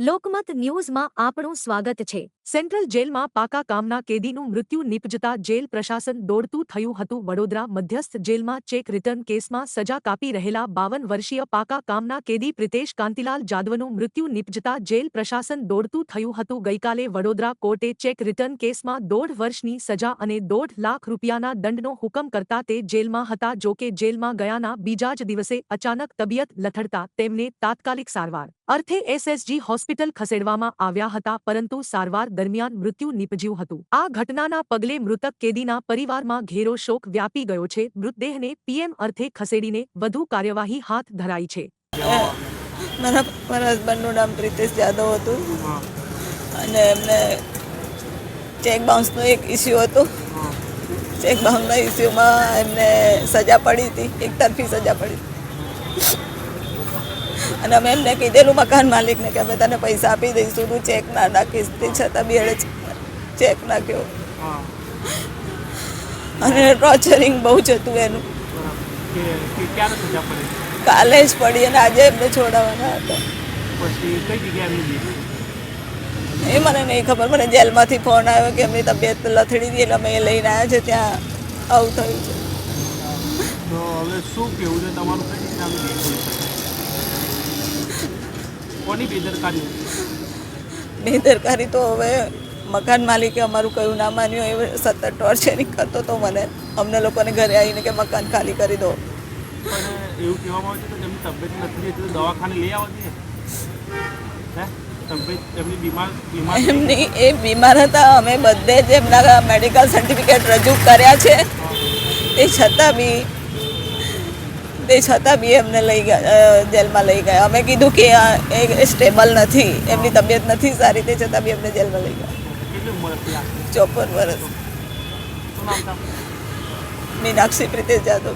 લોકમત ન્યૂઝમાં આપનું સ્વાગત છે। સેન્ટ્રલ જેલમાં પાકા કામના કેદીનું મૃત્યુ નિપજતા જેલ પ્રશાસન દોડતું થયું હતું। વડોદરા મધ્યસ્થ જેલમાં ચેક રિટર્ન કેસમાં સજા કાપી રહેલા 52 વર્ષીય પાકા કામના કેદી પ્રિતેશ કાંતિલાલ જાદવનું મૃત્યુ નિપજતા જેલ પ્રશાસન દોડતું થયું હતું। ગઈકાલે વડોદરા કોર્ટે ચેક રિટર્ન કેસમાં 1.5 વર્ષની સજા અને 1.5 લાખ રૂપિયાના દંડનો હુકમ કરતા તે જેલમાં હતા। જોકે જેલમાં ગયાના બીજા જ દિવસે અચાનક તબિયત લથડતા તેમને તાત્કાલિક સારવાર અર્થે એસએસજી હોસ્પિટલ ખસેડવામાં આવ્યા હતા, પરંતુ સારવાર દરમિયાન મૃત્યુ નિપજ્યું હતું। આ ઘટનાના પગલે મૃતક કેદીના પરિવારમાં ઘેરો શોક વ્યાપી ગયો છે। મૃતદેહને પીએમ અર્થે ખસેડીને વધુ કાર્યવાહી હાથ ધરાઈ છે। મારા હસબન્ડનું નામ પ્રિતેશ જાદવ હતું અને એમને ચેક બાઉન્સનો એક ઇસ્યુ હતો। ચેક બાઉન્સના ઇસ્યુમાં એમને સજા પડી હતી, એક તરફી સજા પડી અને અમે એમને કીધેલું મકાન માલિકને કે અમે તને પૈસા આપી દઈશું, તું ચેક ના નાખીશ, તે છતાં બી એણે ચેક નાખ્યો અને ટોર્ચરિંગ બહુ જ હતું એનું। કાલે જ પડી અને આજે એમને છોડાવવાના હતા। એ મને નહીં ખબર, મને જેલમાંથી ફોન આવ્યો કે એમની તબિયત લથડી હતી એટલે અમે એ લઈને આવ્યા છે, ત્યાં આવું થયું છે। તો હવે શું કહેવું છે તમારું? કોની બેદરકારી? બેદરકારી તો હવે મકાન માલિકે અમારું કયું ના માન્યું, એ સતત ટોર્ચરિંગ કરતો તો મને, અમને લોકોને ઘરે આવીને કે મકાન ખાલી કરી દો। પણ એવું કહેવામાં આવે છે કે તેમની તબિયત નથી તો દવાખાને લઈ આવવા જોઈએ। એમની એ બીમાર હતા, અમે બધે જ એમના મેડિકલ સર્ટિફિકેટ રજૂ કર્યા છે, તે છતાં બી એમને લઈ ગયા, જેલમાં લઈ ગયા। અમે કીધું કે એ સ્ટેબલ નથી, એમની તબિયત નથી સારી, તે છતાં બી એમને જેલમાં લઈ ગયા। 54 વર્ષ। મીનાક્ષી પ્રિતેશ જાદવ।